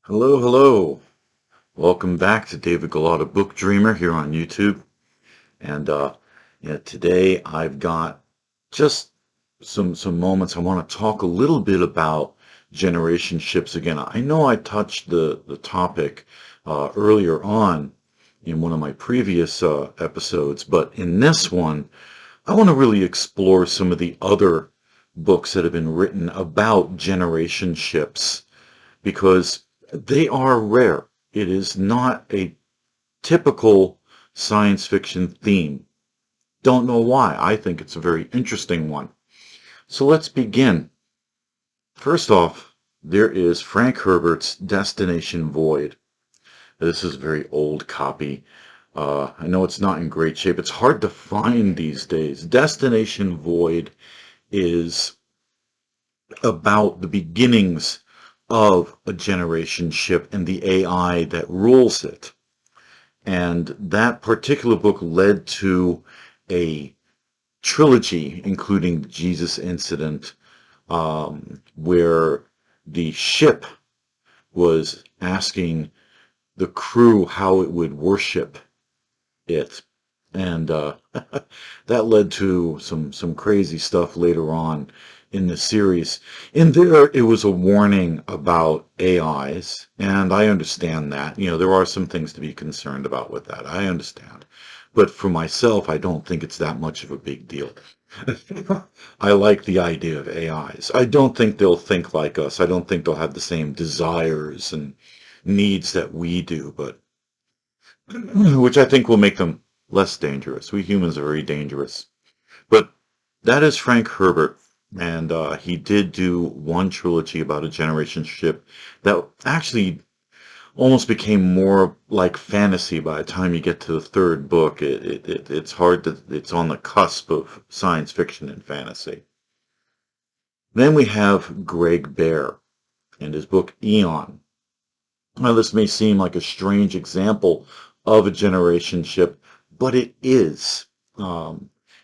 Hello, hello. Welcome back to David Golotta Book Dreamer here on YouTube. And yeah, today I've got just some moments I want to talk a little bit about generation ships again. I know I touched the topic earlier on in one of my previous episodes, but in this one, I want to really explore some of the other books that have been written about generation ships because they are rare. It is not a typical science fiction theme. Don't know why. I think it's a very interesting one. So let's begin. First off, there is Frank Herbert's Destination Void. This is a very old copy. I know it's not in great shape. It's hard to find these days. Destination Void is about the beginnings of a generation ship and the AI that rules it. And that particular book led to a trilogy, including the Jesus incident, where the ship was asking the crew how it would worship it. And that led to some crazy stuff later on in the series. In there, it was a warning about AIs, and I understand that. You know, there are some things to be concerned about with that. I understand. But for myself, I don't think it's that much of a big deal. I like the idea of AIs. I don't think they'll think like us. I don't think they'll have the same desires and needs that we do, but which I think will make them less dangerous. We humans are very dangerous. But that is Frank Herbert, and he did do one trilogy about a generation ship that actually almost became more like fantasy by the time you get to the third book. It's hard to, it's on the cusp of science fiction and fantasy. Then we have Greg Bear and his book Eon. Now, this may seem like a strange example of a generation ship, but it is.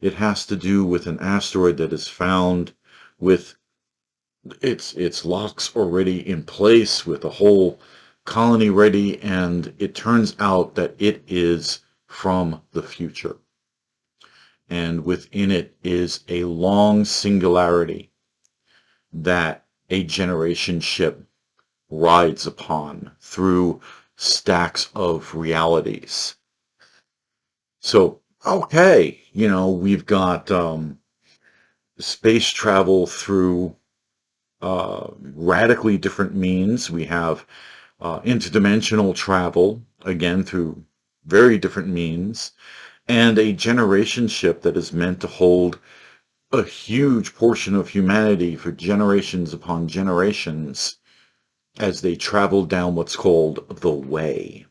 It has to do with an asteroid that is found with its locks already in place, with a whole colony ready, and it turns out that it is from the future. And within it is a long singularity that a generation ship rides upon through stacks of realities. So, okay, we've got space travel through radically different means. We have interdimensional travel, again, through very different means, and a generation ship that is meant to hold a huge portion of humanity for generations upon generations as they travel down what's called the Way.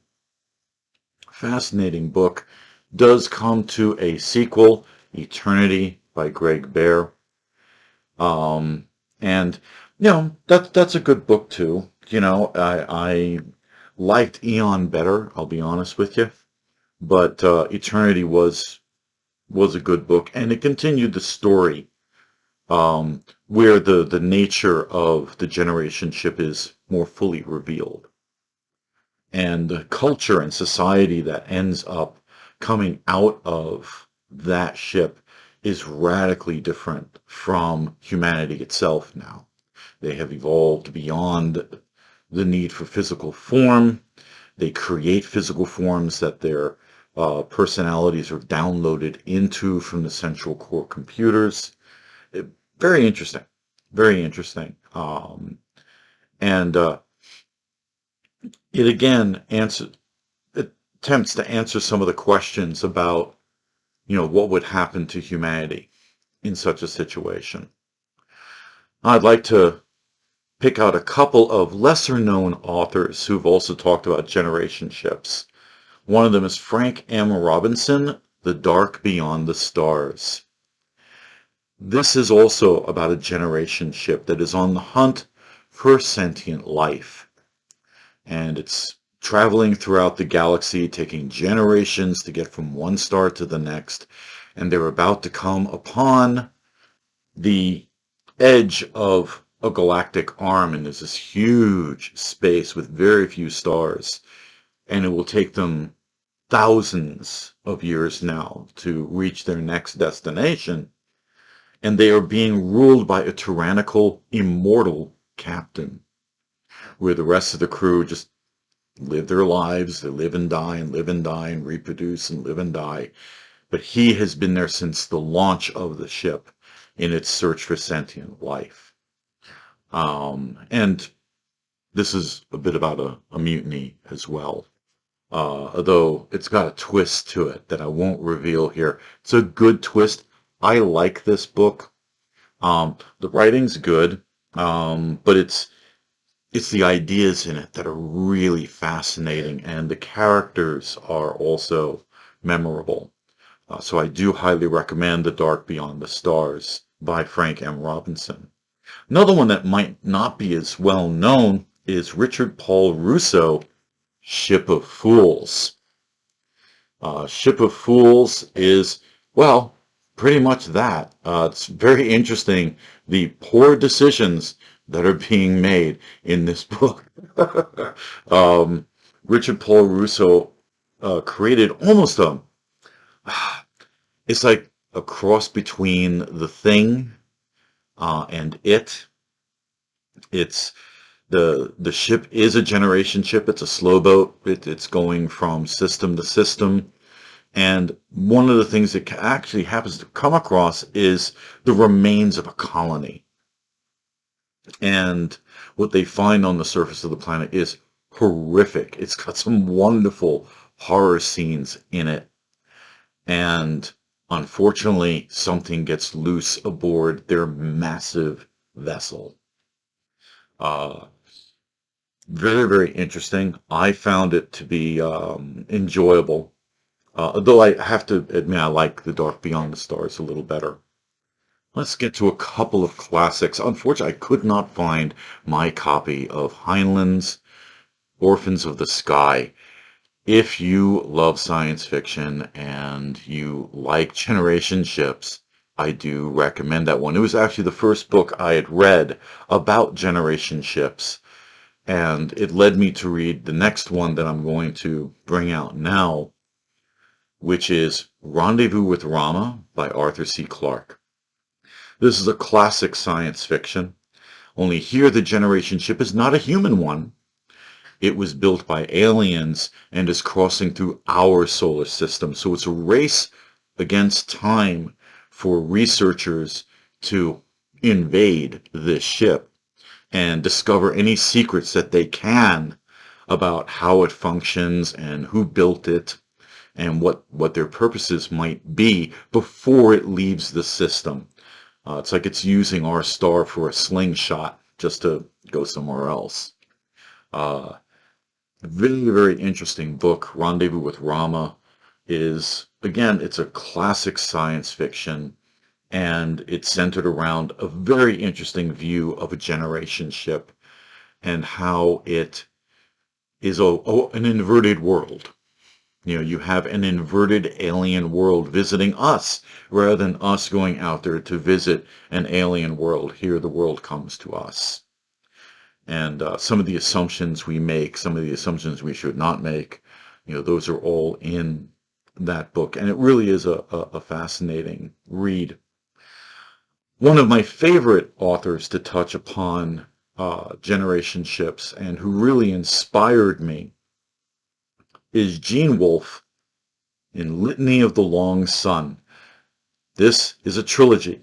Fascinating book. Does come to a sequel, Eternity by Greg Bear. And that's a good book too. I liked Eon better, I'll be honest with you. But Eternity was a good book, and it continued the story where the nature of the generation ship is more fully revealed. And the culture and society that ends up coming out of that ship is radically different from humanity itself now. They have evolved beyond the need for physical form. They create physical forms that their personalities are downloaded into from the central core computers. Very interesting. Very interesting. And it again attempts to answer some of the questions about, what would happen to humanity in such a situation. I'd like to pick out a couple of lesser known authors who've also talked about generation ships. One of them is Frank M. Robinson, The Dark Beyond the Stars. This is also about a generation ship that is on the hunt for sentient life. And it's traveling throughout the galaxy, taking generations to get from one star to the next. And they're about to come upon the edge of a galactic arm, and there's this huge space with very few stars, and it will take them thousands of years now to reach their next destination, and they are being ruled by a tyrannical, immortal captain, where the rest of the crew just live their lives. They live and die and live and die and reproduce and live and die. But he has been there since the launch of the ship in its search for sentient life. And this is a bit about a mutiny as well. Although it's got a twist to it that I won't reveal here. It's a good twist. I like this book. The writing's good, but it's the ideas in it that are really fascinating, and the characters are also memorable. So I do highly recommend The Dark Beyond the Stars by Frank M. Robinson. Another one that might not be as well known is Richard Paul Russo, Ship of Fools. Ship of Fools is, well, pretty much that. It's very interesting, the poor decisions that are being made in this book. Richard Paul Russo created almost it's like a cross between The Thing and It. It's the ship is a generation ship. It's a slow boat. It's going from system to system. And one of the things that actually happens to come across is the remains of a colony. And what they find on the surface of the planet is horrific. It's got some wonderful horror scenes in it. And unfortunately, something gets loose aboard their massive vessel. Uh, Very, very interesting. I found it to be enjoyable. Though I have to admit, I like The Dark Beyond the Stars a little better. Let's get to a couple of classics. Unfortunately, I could not find my copy of Heinlein's Orphans of the Sky. If you love science fiction and you like generation ships, I do recommend that one. It was actually the first book I had read about generation ships, and it led me to read the next one that I'm going to bring out now, which is Rendezvous with Rama by Arthur C. Clarke. This is a classic science fiction, only here the generation ship is not a human one. It was built by aliens and is crossing through our solar system. So it's a race against time for researchers to invade this ship and discover any secrets that they can about how it functions and who built it and what their purposes might be before it leaves the system. It's like it's using our star for a slingshot just to go somewhere else. Uh, Very, very interesting book. Rendezvous with Rama is, again, it's a classic science fiction, and it's centered around a very interesting view of a generation ship and how it is an inverted world. You know, you have an inverted alien world visiting us rather than us going out there to visit an alien world. Here, the world comes to us. And some of the assumptions we make, some of the assumptions we should not make, you know, those are all in that book. And it really is a fascinating read. One of my favorite authors to touch upon generation ships and who really inspired me is Gene Wolfe in Litany of the Long Sun. This is a trilogy,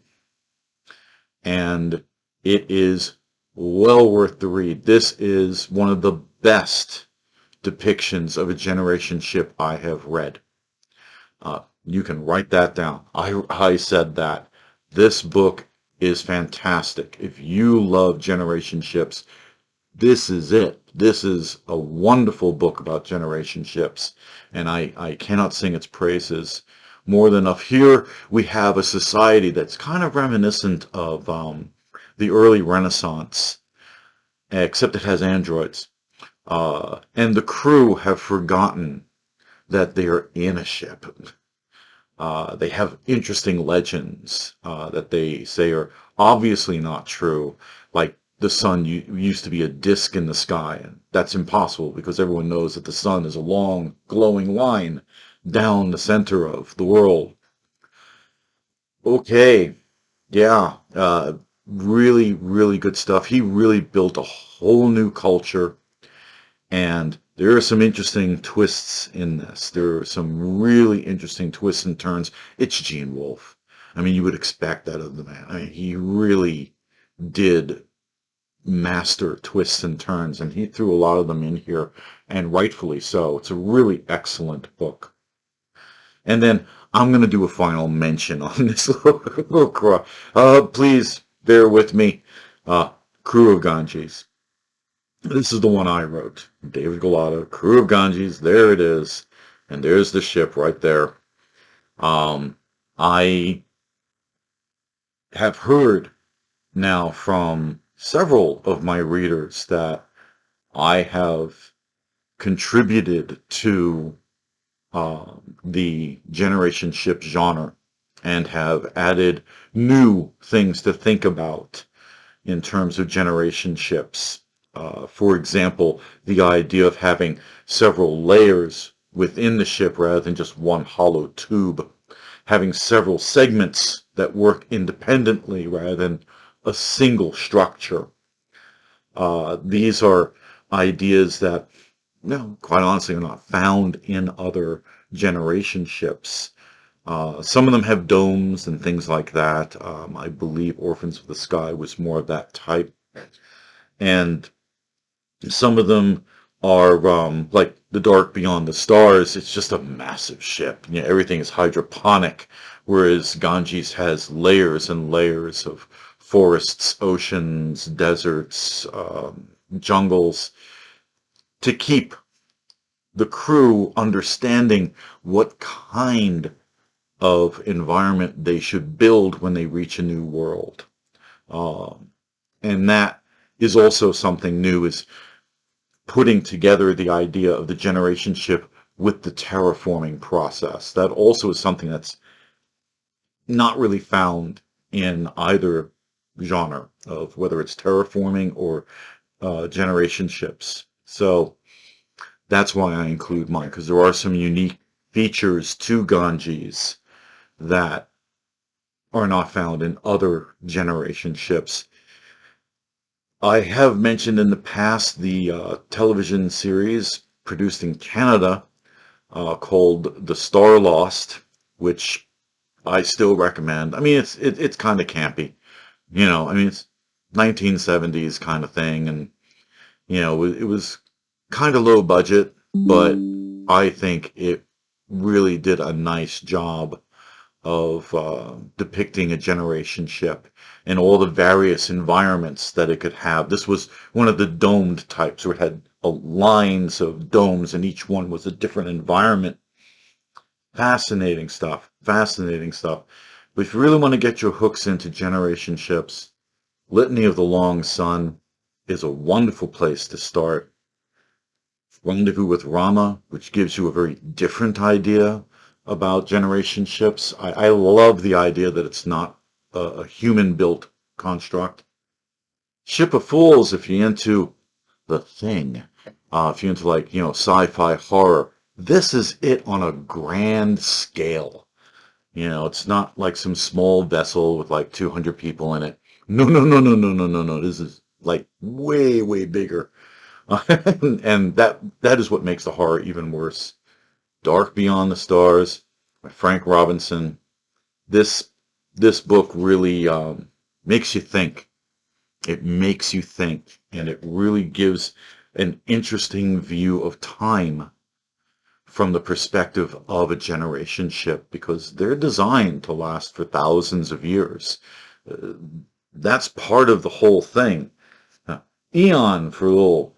and it is well worth the read. This is one of the best depictions of a generation ship I have read. You can write that down. I said that. This book is fantastic. If you love generation ships, this is it. This is a wonderful book about generation ships, and I cannot sing its praises more than enough. Here we have a society that's kind of reminiscent of the early Renaissance, except it has androids. And the crew have forgotten that they are in a ship. They have interesting legends that they say are obviously not true, like the sun used to be a disk in the sky, and that's impossible because everyone knows that the sun is a long, glowing line down the center of the world. Okay, yeah, really, really good stuff. He really built a whole new culture, and there are some interesting twists in this. There are some really interesting twists and turns. It's Gene Wolfe. I mean, you would expect that of the man. I mean, he really did master twists and turns, and he threw a lot of them in here, and rightfully so. It's a really excellent book. And then I'm going to do a final mention on this little cross. Please bear with me. Uh, Crew of Ganges. This is the one I wrote. David Golotta, Crew of Ganges. There it is. And there's the ship right there. I have heard now from several of my readers that I have contributed to the generation ship genre and have added new things to think about in terms of generation ships. For example, the idea of having several layers within the ship rather than just one hollow tube, having several segments that work independently rather than a single structure. These are ideas that, no, quite honestly, are not found in other generation ships. Some of them have domes and things like that. I believe Orphans of the Sky was more of that type. And some of them are like The Dark Beyond the Stars. It's just a massive ship. You know, everything is hydroponic, whereas Ganges has layers and layers of forests, oceans, deserts, jungles, to keep the crew understanding what kind of environment they should build when they reach a new world. And that is also something new, is putting together the idea of the generation ship with the terraforming process. That also is something that's not really found in either genre, of whether it's terraforming or generation ships. So that's why I include mine, because there are some unique features to Ganges that are not found in other generation ships. I have mentioned in the past the television series produced in Canada called The Star Lost, which I still recommend. I mean, it's kind of campy, you know. I mean, it's 1970s kind of thing, and you know, it was kind of low budget, but I think it really did a nice job of depicting a generation ship and all the various environments that it could have. This was one of the domed types, where it had lines of domes, and each one was a different environment. Fascinating stuff. Fascinating stuff. But if you really want to get your hooks into generation ships, Litany of the Long Sun is a wonderful place to start. Rendezvous with Rama, which gives you a very different idea about generation ships. I love the idea that it's not a human-built construct. Ship of Fools, if you're into The Thing, if you're into, like, you know, sci-fi horror, this is it on a grand scale. You know, it's not like some small vessel with like 200 people in it. No, no, no, no, no, no, no, no. This is like way, way bigger. And that is what makes the horror even worse. Dark Beyond the Stars by Frank Robinson. This book really makes you think. It makes you think, and it really gives an interesting view of time from the perspective of a generation ship, because they're designed to last for thousands of years. That's part of the whole thing. Eon for a little,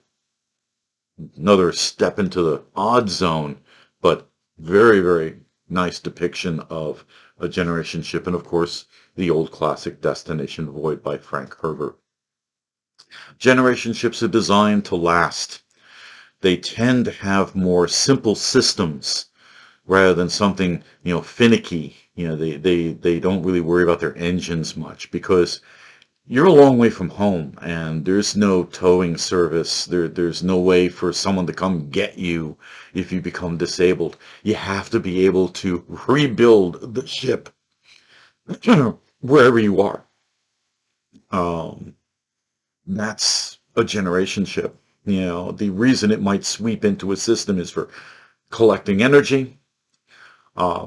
another step into the odd zone, but very, very nice depiction of a generation ship. And of course, the old classic Destination Void by Frank Herbert. Generation ships are designed to last. They tend to have more simple systems rather than something, finicky. They don't really worry about their engines much, because you're a long way from home and there's no towing service. There's no way for someone to come get you if you become disabled. You have to be able to rebuild the ship wherever you are. Um, that's a generation ship. You know, the reason it might sweep into a system is for collecting energy,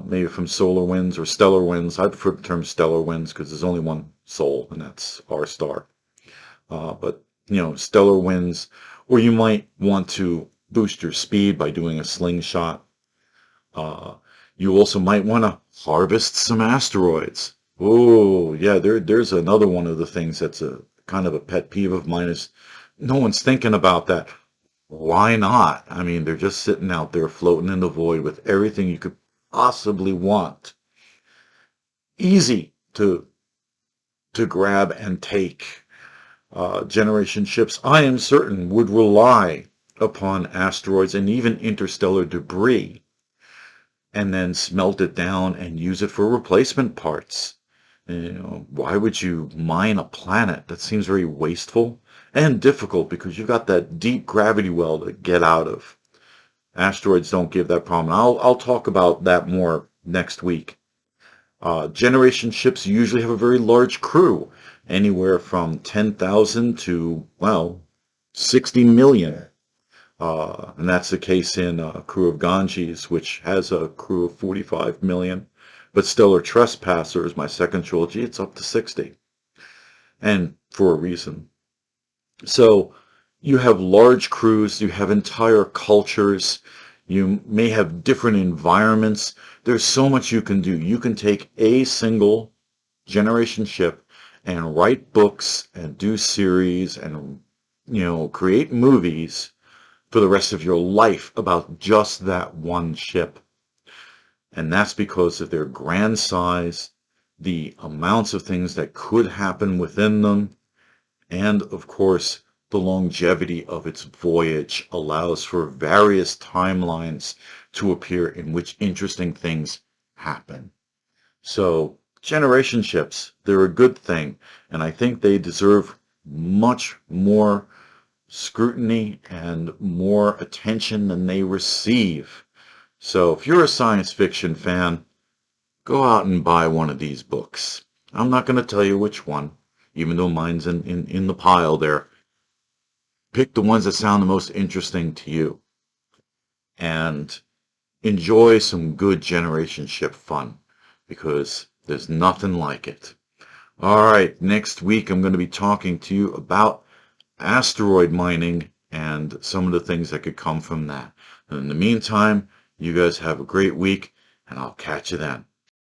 maybe from solar winds or stellar winds. I prefer the term stellar winds because there's only one sol, and that's our star. But, stellar winds, or you might want to boost your speed by doing a slingshot. Uh, you also might want to harvest some asteroids. Oh, yeah, there's another one of the things that's a kind of a pet peeve of mine is no one's thinking about that. Why not? I mean, they're just sitting out there floating in the void with everything you could possibly want. Easy to grab and take. Generation ships, I am certain, would rely upon asteroids and even interstellar debris and then smelt it down and use it for replacement parts. Why would you mine a planet? That seems very wasteful and difficult because you've got that deep gravity well to get out of. Asteroids don't give that problem. I'll talk about that more next week. Generation ships usually have a very large crew, anywhere from 10,000 to, well, 60 million. And that's the case in Crew of Ganges, which has a crew of 45 million. But Stellar Trespassers, my second trilogy, it's up to 60. And for a reason. So you have large crews, you have entire cultures, you may have different environments. There's so much you can do. You can take a single generation ship and write books and do series and, create movies for the rest of your life about just that one ship. And that's because of their grand size, the amounts of things that could happen within them, and of course, the longevity of its voyage allows for various timelines to appear in which interesting things happen. So, generation ships, they're a good thing, and I think they deserve much more scrutiny and more attention than they receive. So, if you're a science fiction fan, go out and buy one of these books. I'm not going to tell you which one, even though mine's in the pile there. Pick the ones that sound the most interesting to you and enjoy some good generation ship fun because there's nothing like it. All right, next week I'm going to be talking to you about asteroid mining and some of the things that could come from that. And in the meantime, you guys have a great week and I'll catch you then.